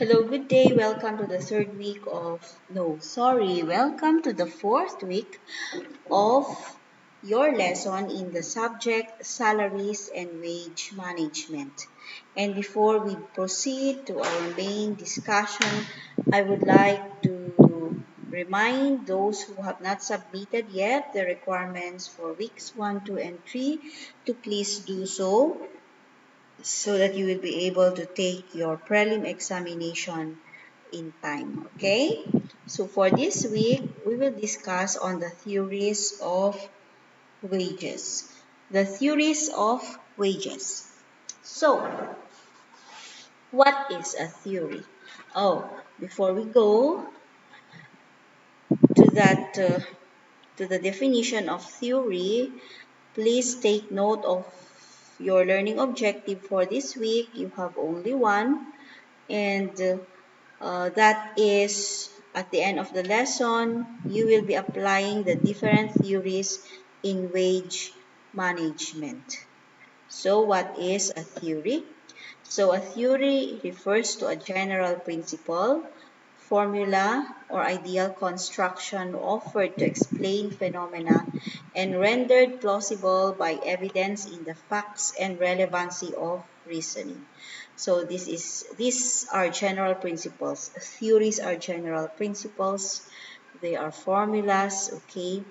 Hello, good day. Welcome to the third week of, no, sorry, welcome to the fourth week of your lesson in the subject Salaries and Wage Management. And before we proceed to our main discussion, I would like to remind those who have not submitted yet the requirements for weeks 1, 2, and 3 to please do so that you will be able to take your prelim examination in time. Okay? So for this week, we will discuss on the theories of wages. The theories of wages. So, what is a theory? Oh, before we go to that to the definition of theory, please take note of your learning objective for this week. You have only one, and that is at the end of the lesson, you will be applying the different theories in wage management. So what is a theory? So a theory refers to a general principle, formula, or ideal construction offered to explain phenomena and rendered plausible by evidence in the facts and relevancy of reasoning. So these are general principles. Theories are general principles. They are formulas, okay,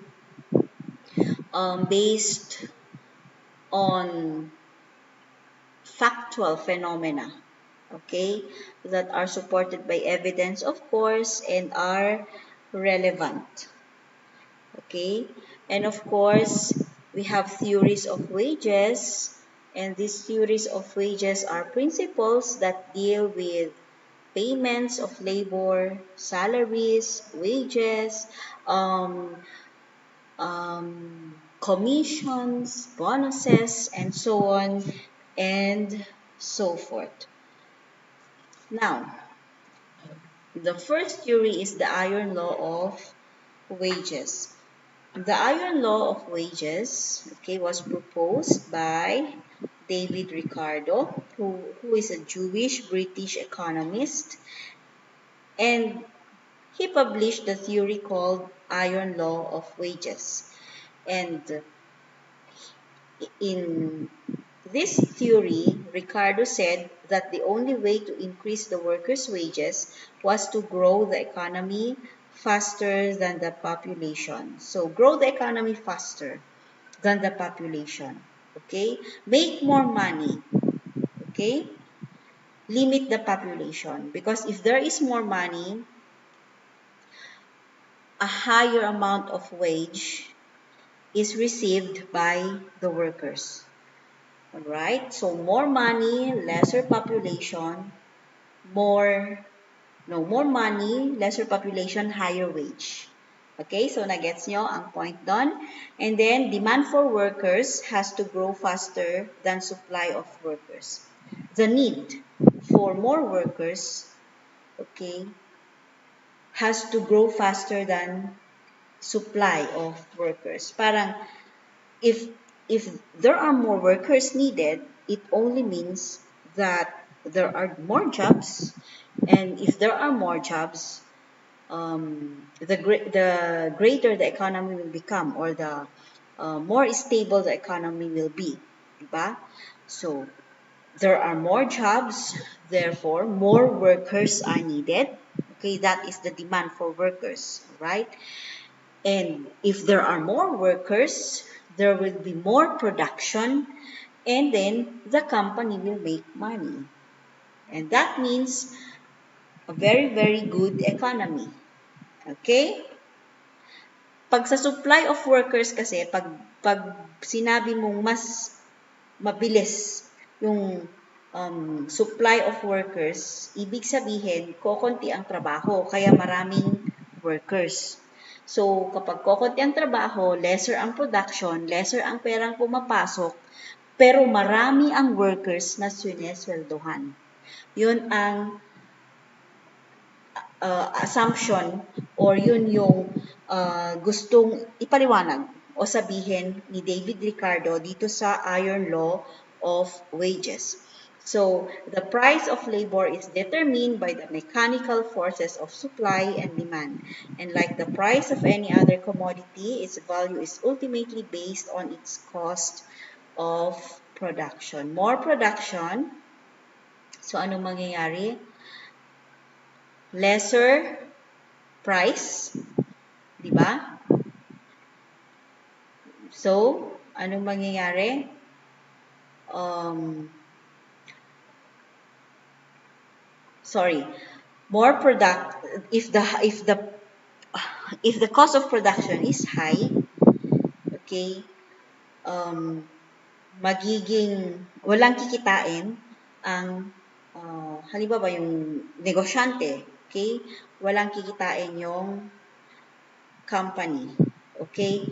based on factual phenomena, okay, that are supported by evidence, of course, and are relevant, okay. And of course, we have theories of wages, and these theories of wages are principles that deal with payments of labor, salaries, wages, um, commissions, bonuses, and so on and so forth. Now, the first theory is the iron law of wages. The iron law of wages, okay, was proposed by David Ricardo, who is a Jewish British economist, and he published the theory called iron law of wages. And in this theory, Ricardo said that the only way to increase the workers' wages was to grow the economy faster than the population. So grow the economy faster than the population. Okay? Make more money. Okay? Limit the population. Because if there is more money, a higher amount of wage is received by the workers. Alright, so more money, lesser population, more money, lesser population, higher wage. Okay, so nagets nyo ang point doon. And then, demand for workers has to grow faster than supply of workers. The need for more workers, okay, has to grow faster than supply of workers. Parang, if if there are more workers needed, it only means that there are more jobs, and if there are more jobs, the greater the economy will become, or the more stable the economy will be, diba? So there are more jobs, therefore more workers are needed. Okay, that is the demand for workers, right? And if there are more workers, there will be more production, and then the company will make money. And that means a very, very good economy. Okay? Pag sa supply of workers kasi, pag sinabi mong mas mabilis yung supply of workers, ibig sabihin, kokonti ang trabaho, kaya maraming workers. So, kapag kokonti ang trabaho, lesser ang production, lesser ang perang pumapasok, pero marami ang workers na sinesweldohan. Yun ang assumption, or yun yung gustong ipaliwanag o sabihin ni David Ricardo dito sa Iron Law of Wages. So the price of labor is determined by the mechanical forces of supply and demand. And like the price of any other commodity, its value is ultimately based on its cost of production. More production, so anong mangyayari? Lesser price, di ba? So, anong mangyayari? Um, sorry, more product if the cost of production is high, okay, um, magiging walang kikitain ang halimbawa yung negosyante, okay, walang kikitain yung company, okay,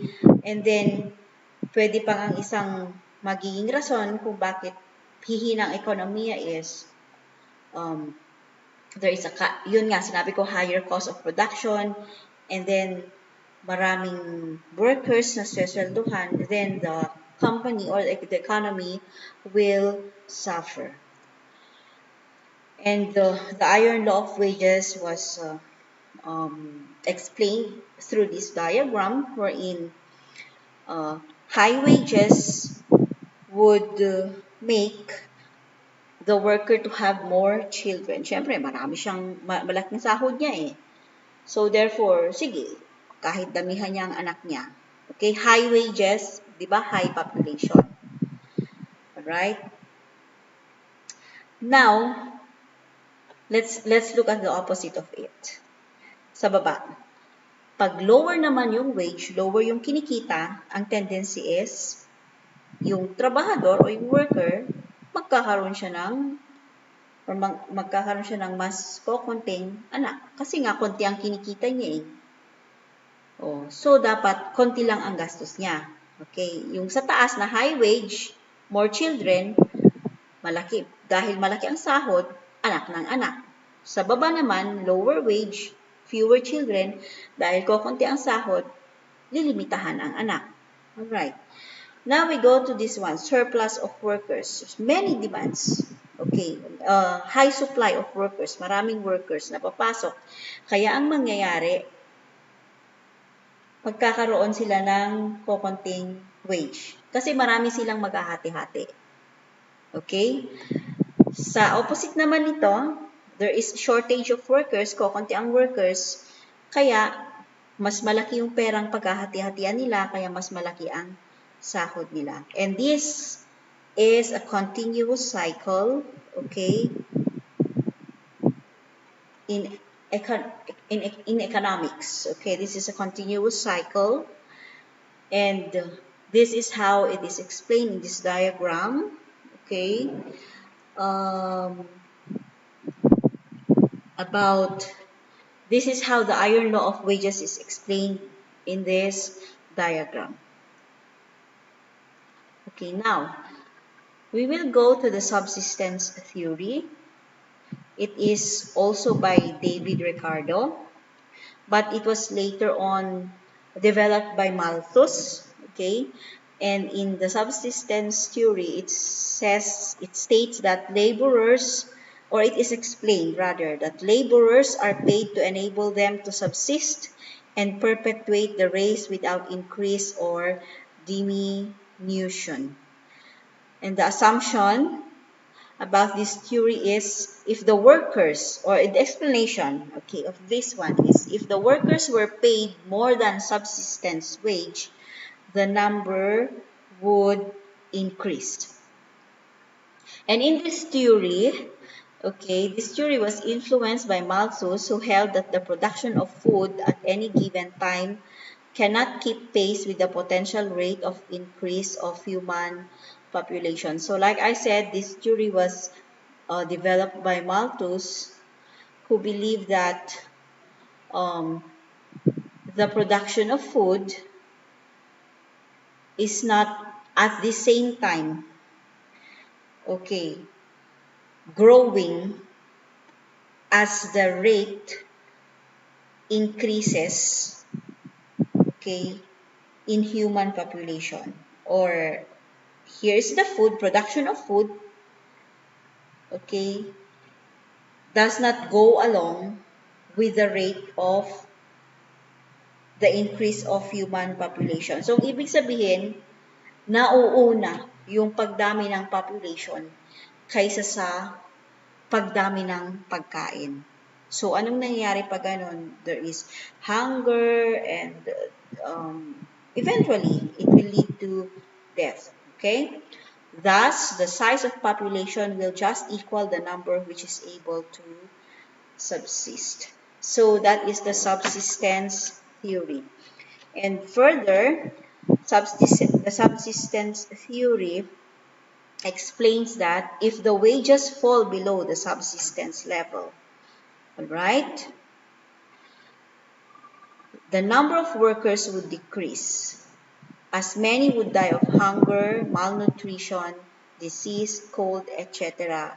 and then pwede pang ang isang magiging rason kung bakit hihinang ekonomiya is um, there is yun nga, sinabi ko, higher cost of production, and then maraming workers na swelduhan, then the company or the economy will suffer. And the iron law of wages was explained through this diagram wherein high wages would make the worker to have more children. Siyempre, marami siyang malaking sahod niya eh. So therefore, sige, kahit damihan niya ang anak niya. Okay, high wages, di ba? High population. Alright? Now, let's look at the opposite of it. Sa baba. Pag lower naman yung wage, lower yung kinikita, ang tendency is yung trabahador o yung worker, magkakaroon siya ng magkakaroon siya ng mas kokonting anak. Kasi nga, konti ang kinikita niya eh. Oh, so, dapat konti lang ang gastos niya. Okay? Yung sa taas na high wage, more children, malaki. Dahil malaki ang sahod, anak ng anak. Sa baba naman, lower wage, fewer children, dahil kokonti ang sahod, lilimitahan ang anak. Alright. Now we go to this one, surplus of workers. Many demands. Okay, high supply of workers, maraming workers na papasok. Kaya ang mangyayari, magkakaroon sila ng kokonting wage. Kasi marami silang maghahati-hati. Okay? Sa opposite naman nito, there is shortage of workers, kokonti ang workers, kaya mas malaki yung perang paghahati-hatian nila, kaya mas malaki ang sahod nila. And this is a continuous cycle, okay, in economics. Okay, this is a continuous cycle, and this is how it is explained in this diagram. Okay, about this is how the iron law of wages is explained in this diagram. Okay, now we will go to the subsistence theory. It is also by David Ricardo, but it was later on developed by Malthus. Okay, and in the subsistence theory, it states that laborers, or it is explained rather, that laborers are paid to enable them to subsist and perpetuate the race without increase or diminution. And the assumption about this theory is if the workers, or the explanation, okay, of this one is if the workers were paid more than subsistence wage, the number would increase. And in this theory, okay, this theory was influenced by Malthus, who held that the production of food at any given time cannot keep pace with the potential rate of increase of human population. So like I said, this theory was developed by Malthus, who believed that the production of food is not at the same time, okay, growing as the rate increases, okay, in human population. Or here's the food, production of food, okay, does not go along with the rate of the increase of human population. So, ibig sabihin, nauuna yung pagdami ng population kaysa sa pagdami ng pagkain. So, anong nangyayari pag ganun? There is hunger and eventually it will lead to death. Okay? Thus, the size of population will just equal the number which is able to subsist. So, that is the subsistence theory. And further, the subsistence theory explains that if the wages fall below the subsistence level, all right, the number of workers would decrease, as many would die of hunger, malnutrition, disease, cold, etc.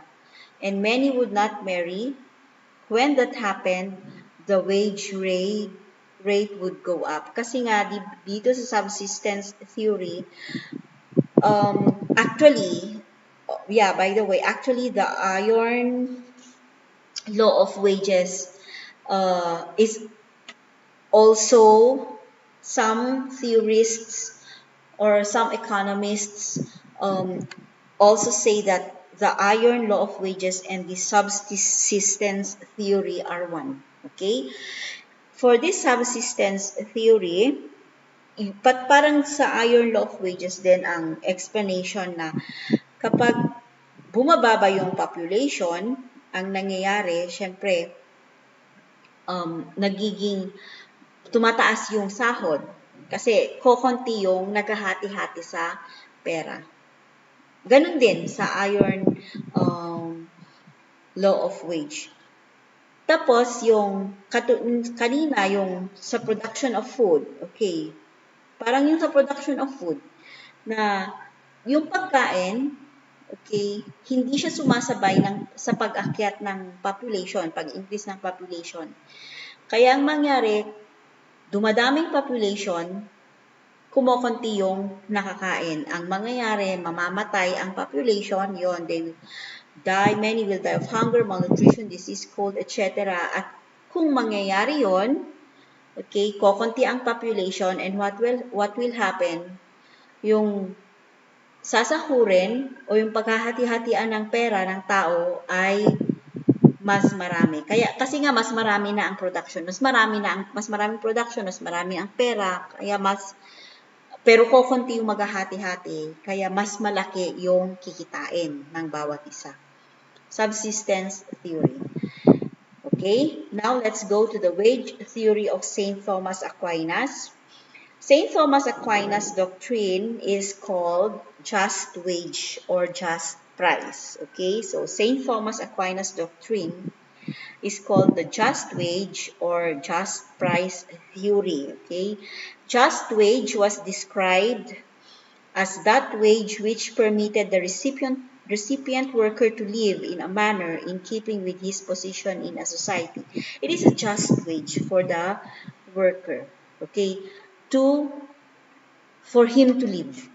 And many would not marry. When that happened, the wage rate would go up. Kasi nga, dito sa subsistence theory, actually, yeah, by the way, actually the iron law of wages is also some theorists or some economists also say that the iron law of wages and the subsistence theory are one. Okay? For this subsistence theory, but parang sa iron law of wages din ang explanation na kapag bumababa yung population, ang nangyayari, syempre, nagiging tumataas yung sahod kasi kokonti yung naghahati-hati sa pera. Ganun din sa iron law of wage. Tapos, yung kanina, yung sa production of food, okay, parang yung sa production of food, na yung pagkain, okay, hindi siya sumasabay sa pag-akyat ng population, pag-increase ng population. Kaya ang mangyari, dumadaming population, kumokonti yung nakakain. Ang mangyayari, mamamatay ang population, yon, they will die, many will die of hunger, malnutrition, disease, cold, etc. At kung mangyayari yon, okay, kokonti ang population, and what will happen, yung sasahurin o yung paghahati-hatian ng pera ng tao ay mas marami. Kasi nga mas marami na ang production, mas maraming production, mas marami ang pera, pero kokonti yung maghahati-hati, kaya mas malaki yung kikitain ng bawat isa. Subsistence theory. Okay, now let's go to the wage theory of St. Thomas Aquinas. St. Thomas Aquinas' doctrine is called just wage or just price. Okay, so St. Thomas Aquinas' doctrine is called the just wage or just price theory. Okay, just wage was described as that wage which permitted the recipient worker to live in a manner in keeping with his position in a society. It is a just wage for the worker, okay, for him to live.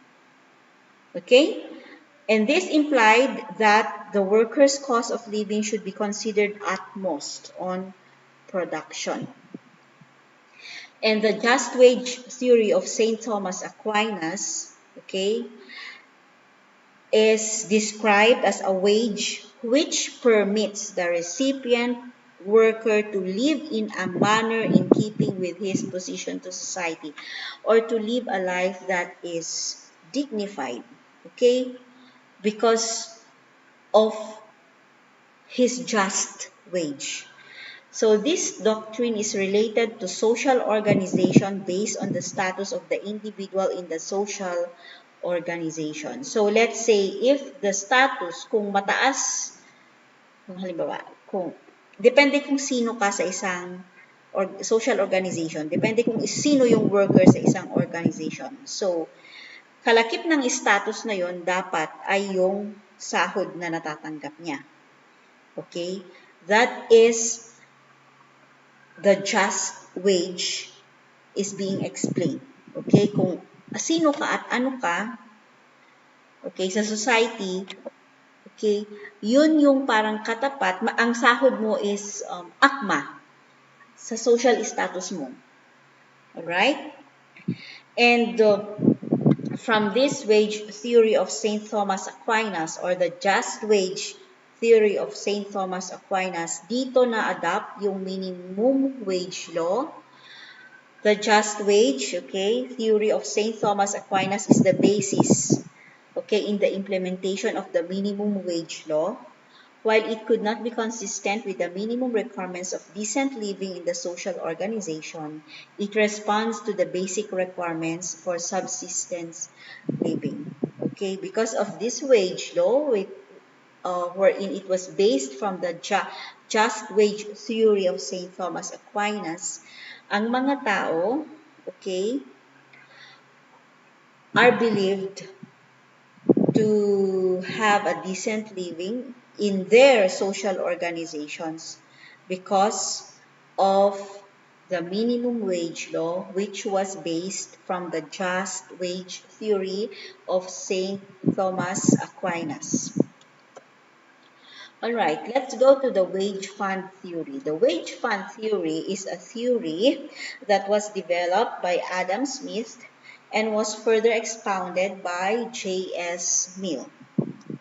Okay? And this implied that the worker's cost of living should be considered at most on production. And the just wage theory of St. Thomas Aquinas, okay, is described as a wage which permits the recipient worker to live in a manner in keeping with his position to society, or to live a life that is dignified, okay, because of his just wage. So this doctrine is related to social organization based on the status of the individual in the social organization. So let's say if the status, kung mataas, kung halimbawa, depende kung sino ka sa isang social organization, depende kung sino yung worker sa isang organization. So, kalakip ng status na yon dapat ay yung sahod na natatanggap niya. Okay? That is the just wage is being explained. Okay? Kung sino ka at ano ka, okay, sa society, Okay? Yun yung parang katapat, ang sahod mo is akma sa social status mo. Alright? And from this wage theory of St. Thomas Aquinas or the just wage theory of St. Thomas Aquinas, dito na-adapt yung minimum wage law. The just wage, okay, theory of St. Thomas Aquinas is the basis, okay, in the implementation of the minimum wage law. While it could not be consistent with the minimum requirements of decent living in the social organization, it responds to the basic requirements for subsistence living. Okay, because of this wage law, wherein it was based from the just wage theory of St. Thomas Aquinas, ang mga tao, okay, are believed to have a decent living in their social organizations because of the minimum wage law, which was based from the just wage theory of St. Thomas Aquinas. All right, let's go to the wage fund theory. The wage fund theory is a theory that was developed by Adam Smith and was further expounded by J.S. Mill.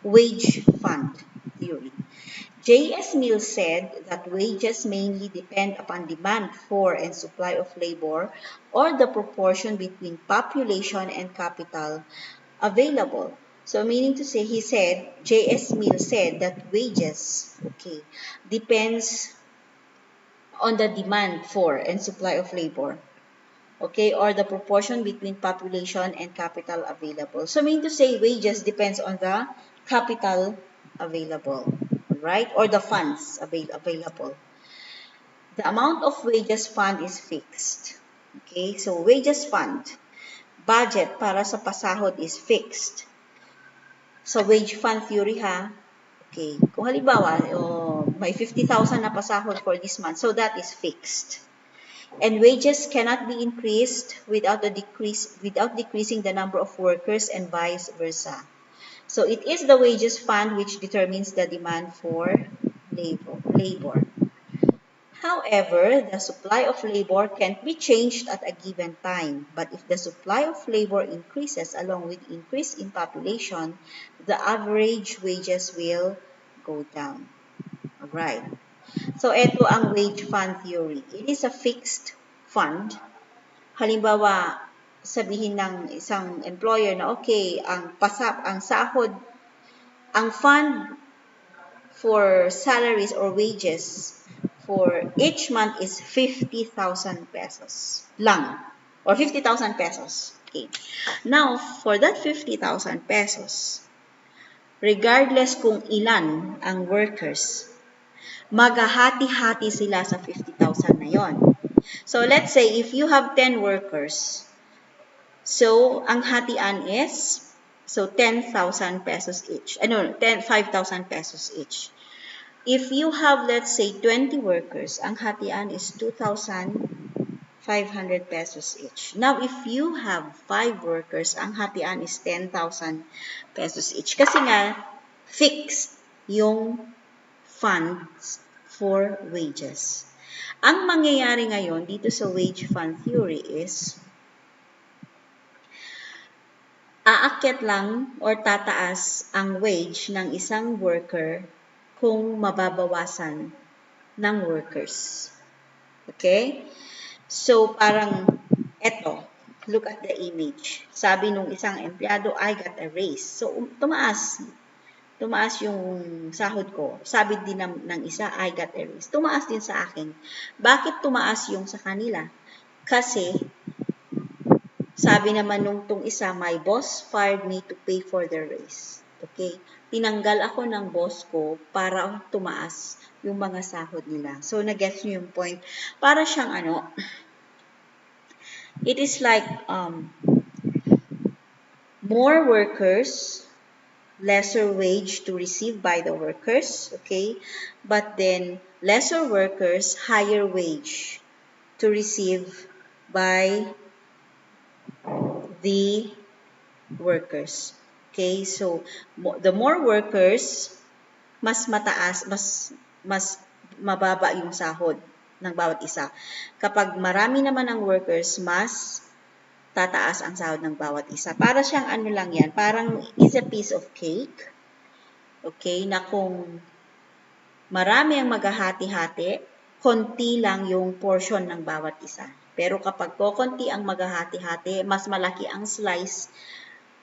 Wage fund theory. J.S. Mill said that wages mainly depend upon demand for and supply of labor or the proportion between population and capital available. So meaning to say, he said, J.S. Mill said that wages, okay, depends on the demand for and supply of labor, okay, or the proportion between population and capital available. So meaning to say, wages depends on the capital available, right, or the funds available. The amount of wages fund is fixed. Okay, so wages fund, budget para sa pasahod is fixed. So, wage fund theory ha. Okay. Kung halimbawa, may 50,000 na pasahod for this month, so that is fixed. And wages cannot be increased without decreasing the number of workers and vice versa. So, it is the wages fund which determines the demand for labor. However, the supply of labor can't be changed at a given time. But if the supply of labor increases along with increase in population, the average wages will go down. Alright. So, ito ang wage fund theory. It is a fixed fund. Halimbawa, sabihin ng isang employer na okay, ang sahod, ang fund for salaries or wages for each month is 50,000 pesos lang, or 50,000 pesos. Okay. Now, for that 50,000 pesos, regardless kung ilan ang workers, maghahati-hati sila sa 50,000 na yon. So, let's say, if you have 10 workers, so, ang hatian is, so 10,000 pesos each. 5,000 pesos each. If you have, let's say, 20 workers, ang hatian is 2,500 pesos each. Now, if you have 5 workers, ang hatian is 10,000 pesos each. Kasi nga, fixed yung funds for wages. Ang mangyayari ngayon dito sa wage fund theory is, aakyat lang or tataas ang wage ng isang worker kung mababawasan ng workers. Okay? So, parang eto, look at the image. Sabi nung isang empleyado, I got a raise. So, tumaas yung sahod ko. Sabi din ng isa, I got a raise. Tumaas din sa akin. Bakit tumaas yung sa kanila? Kasi, sabi naman nung isa, my boss fired me to pay for the raise. Okay? Tinanggal ako ng boss ko para tumaas yung mga sahod nila. So, nag-gets nyo yung point. Para siyang it is like more workers, lesser wage to receive by the workers, okay? But then, lesser workers, higher wage to receive by the workers. Okay, so the more workers, mas mataas, mas mababa yung sahod ng bawat isa. Kapag marami naman ang workers, mas tataas ang sahod ng bawat isa. Para siyang ano lang yan, parang is a piece of cake. Okay, na kung marami ang maghahati-hati, konti lang yung portion ng bawat isa. Pero kapag konti ang maghahati-hati, mas malaki ang slice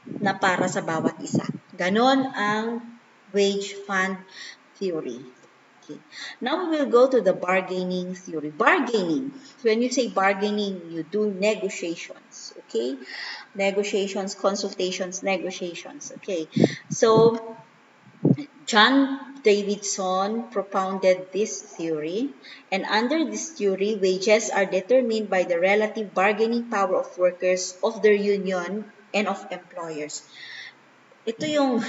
na para sa bawat isa. Ganon ang wage fund theory. Okay. Now we will go to the bargaining theory. Bargaining. When you say bargaining, you do negotiations. Okay? Negotiations, consultations, negotiations. Okay. So, John Davidson propounded this theory, and under this theory, wages are determined by the relative bargaining power of workers, of their union, and of employers. Ito yung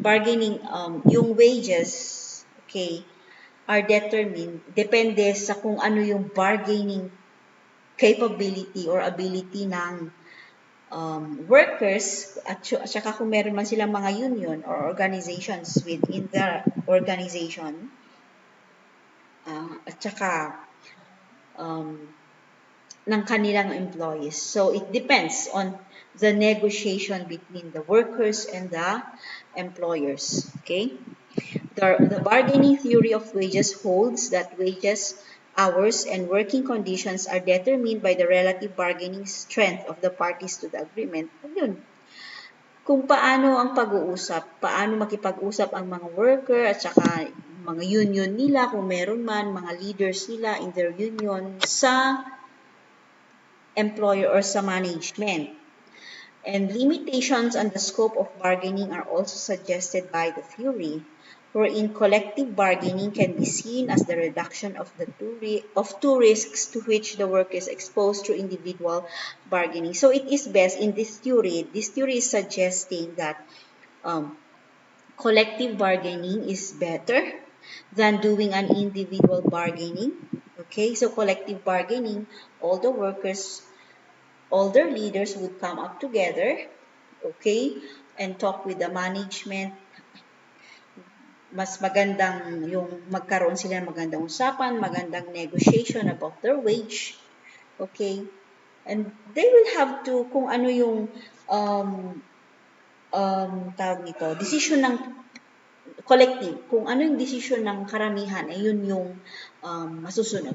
bargaining, yung wages, okay, are determined, depende sa kung ano yung bargaining capability or ability ng workers at saka kung meron man silang mga union or organizations within the organization at saka ng kanilang employees. So it depends on the negotiation between the workers and the employers. Okay? The bargaining theory of wages holds that wages, hours, and working conditions are determined by the relative bargaining strength of the parties to the agreement. Yun. Kung paano ang pag-uusap, paano makipag-usap ang mga worker at saka mga union nila, kung meron man, mga leaders nila in their union sa employer or sa management. And limitations on the scope of bargaining are also suggested by the theory, wherein collective bargaining can be seen as the reduction of two risks to which the worker is exposed through individual bargaining. So it is best in this theory is suggesting that collective bargaining is better than doing an individual bargaining. Okay, so collective bargaining, all the workers, all their leaders would come up together, okay, and talk with the management. Mas magandang yung magkaroon sila ng magandang usapan, magandang negotiation about their wage, okay, and they will have to, kung ano yung tawag nito, decision ng collective, kung ano yung decision ng karamihan, ay yun yung masusunod.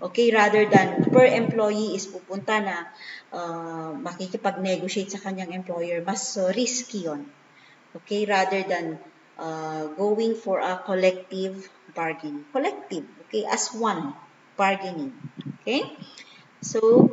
Okay, rather than per employee is pupunta na makikipag-negotiate sa kanyang employer, mas risky yun. Okay, rather than going for a collective bargaining. Collective, okay, as one bargaining. Okay, so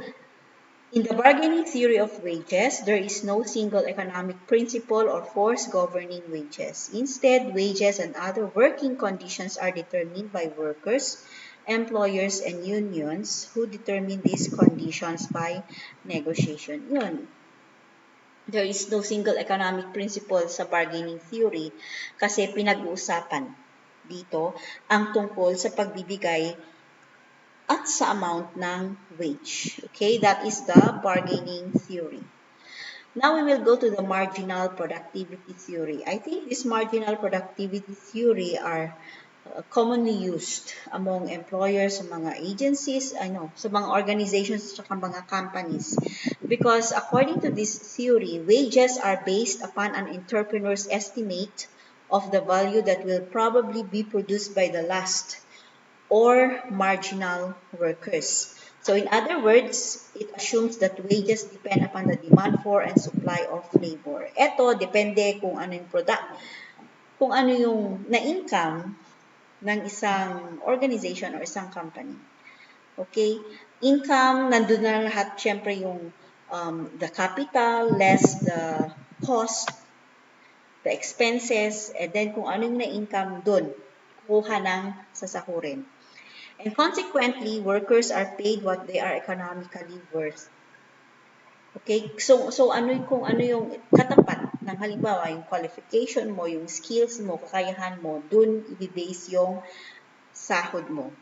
in the bargaining theory of wages, there is no single economic principle or force governing wages. Instead, wages and other working conditions are determined by workers, employers, and unions who determine these conditions by negotiation. Yun. There is no single economic principle sa bargaining theory kasi pinag-uusapan dito ang tungkol sa pagbibigay at sa amount ng wage. Okay, that is the bargaining theory. Now we will go to the marginal productivity theory. I think this marginal productivity theory are commonly used among employers, sa mga agencies, sa mga organizations, at mga companies. Because according to this theory, wages are based upon an entrepreneur's estimate of the value that will probably be produced by the last or marginal workers. So in other words, it assumes that wages depend upon the demand for and supply of labor. Ito, depende kung ano yung product, kung ano yung na-income ng isang organization or isang company. Okay? Income, nandun na lahat, syempre yung the capital, less the cost, the expenses, and then kung ano yung na-income dun, kuha ng sasahurin. And consequently, workers are paid what they are economically worth. Okay? So kung ano yung katapat ng halimbawa, yung qualification mo, yung skills mo, kakayahan mo, dun i-base yung sahod mo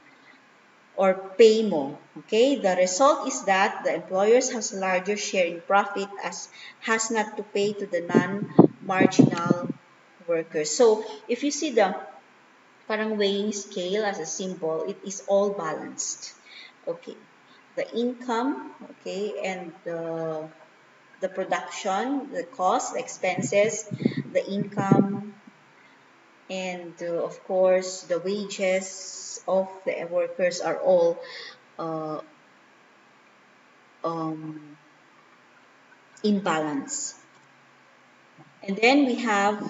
or pay mo. Okay? The result is that the employers has larger share in profit as has not to pay to the non-marginal workers. So if you see the parang weighing scale as a symbol, it is all balanced. Okay, the income, okay, and the production, the cost, the expenses, the income, and of course the wages of the workers are all uh, um, in balance. And then we have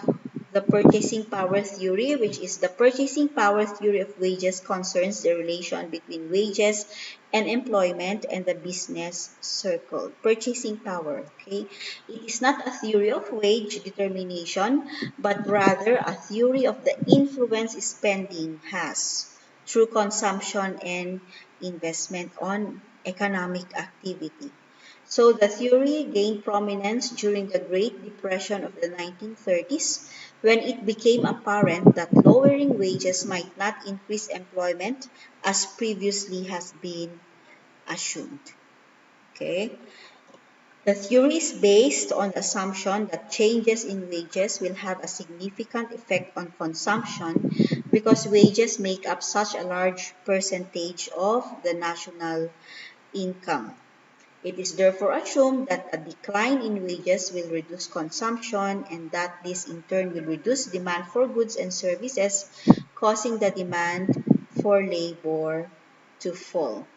the purchasing power theory, which is the purchasing power theory of wages concerns the relation between wages and employment and the business circle. Purchasing power, okay? It is not a theory of wage determination, but rather a theory of the influence spending has through consumption and investment on economic activity. So the theory gained prominence during the Great Depression of the 1930s when it became apparent that lowering wages might not increase employment as previously has been assumed. Okay? The theory is based on the assumption that changes in wages will have a significant effect on consumption because wages make up such a large percentage of the national income. It is therefore assumed that a decline in wages will reduce consumption and that this in turn will reduce demand for goods and services, causing the demand for labor to fall.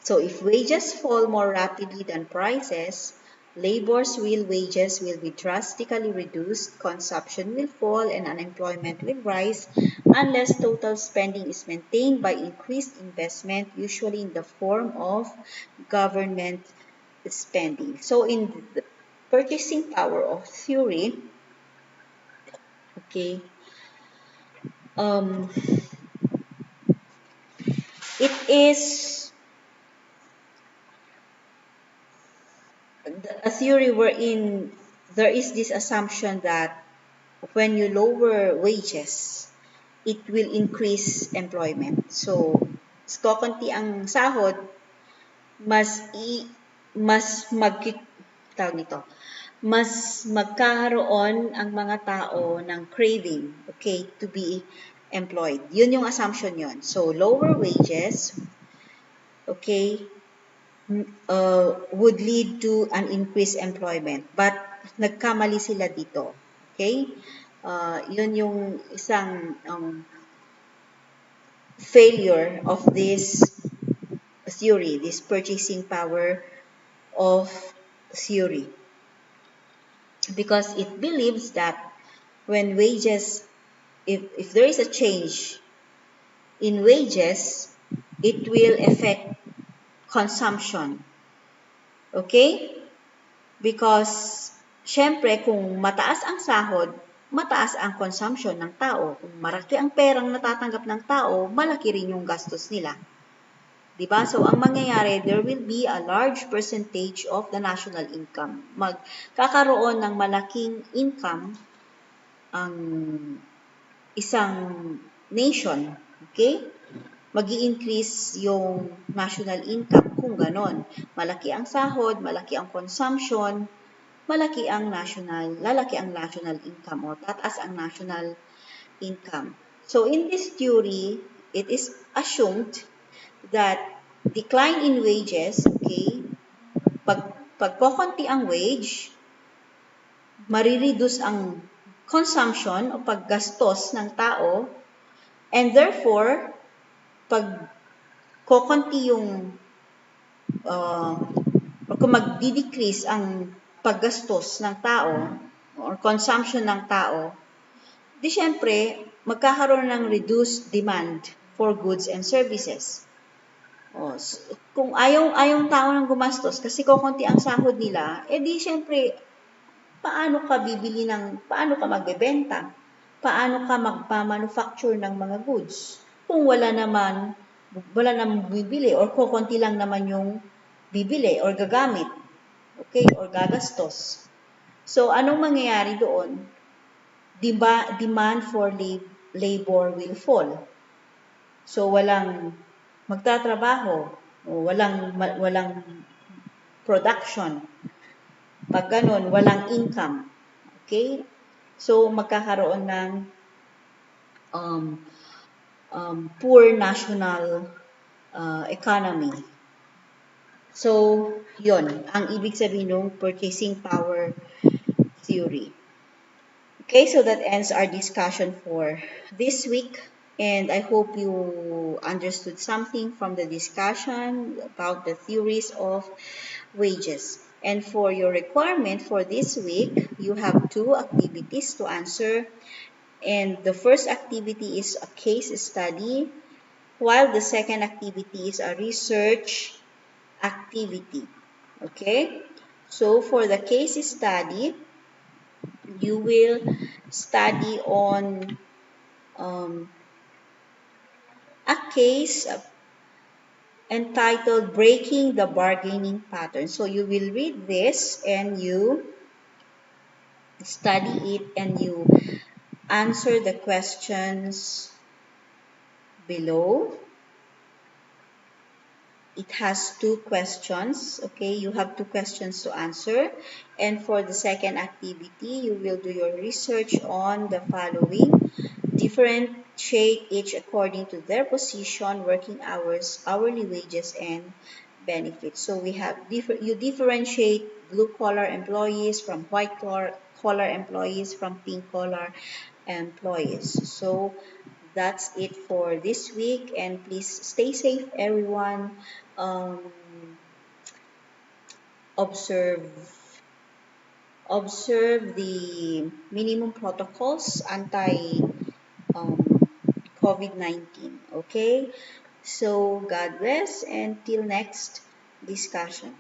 So if wages fall more rapidly than prices, labor's real wages will be drastically reduced, consumption will fall, and unemployment will rise unless total spending is maintained by increased investment, usually in the form of government spending. So in the purchasing power of theory, okay, um, it is a theory wherein there is this assumption that when you lower wages, it will increase employment. So, kokonti ang sahod, mas i mas mag tawag nito, mas magkakaroon ang mga tao ng craving, okay, to be employed. Yun yung assumption yon. So, lower wages, okay, would lead to an increased employment. But nagkamali sila dito. Okay? Yun yung isang failure of this theory, this purchasing power of theory. Because it believes that when wages, if there is a change in wages, it will affect consumption. Okay? Because, syempre, kung mataas ang sahod, mataas ang consumption ng tao. Kung malaki ang perang natatanggap ng tao, malaki rin yung gastos nila. Diba? So, ang mangyayari, there will be a large percentage of the national income. Magkakaroon ng malaking income ang isang nation. Okay? Mag-i-increase yung national income kung ganon. Malaki ang sahod, malaki ang consumption, lalaki ang national income o tataas ang national income. So in this theory, it is assumed that decline in wages, okay, pag kokonti ang wage, marireduce ang consumption o paggastos ng tao, and therefore, pag kokonti yung o kung magdi-decrease ang paggastos ng tao or consumption ng tao, di syempre, magkakaroon ng reduced demand for goods and services. O, kung ayaw tao ng gumastos kasi kukunti ang sahod nila, di syempre, paano ka magbebenta? Paano ka magpa-manufacture ng mga goods? Kung wala namang bibili or kukunti lang naman yung bibili or gagamit, okay, or gagastos. So, anong mangyayari doon? Demand for labor will fall. So, walang magtatrabaho, walang production. Pag ganun, walang income. Okay? So, magkakaroon ng um, poor national economy. So, yon ang ibig sabihin ng purchasing power theory. Okay, so that ends our discussion for this week. And I hope you understood something from the discussion about the theories of wages. And for your requirement for this week, you have two activities to answer. And the first activity is a case study, while the second activity is a research activity. Okay? So for the case study, you will study on um, a case entitled Breaking the Bargaining Pattern. So you will read this and you study it and you answer the questions below. It has two questions, okay? You have two questions to answer. And for the second activity, you will do your research on the following. Differentiate each according to their position, working hours, hourly wages, and benefits. So we have you differentiate blue collar employees from white collar employees from pink collar employees. So that's it for this week, and please stay safe, everyone. Um, observe observe the minimum protocols anti um, COVID-19. Okay, so God bless, and till next discussion.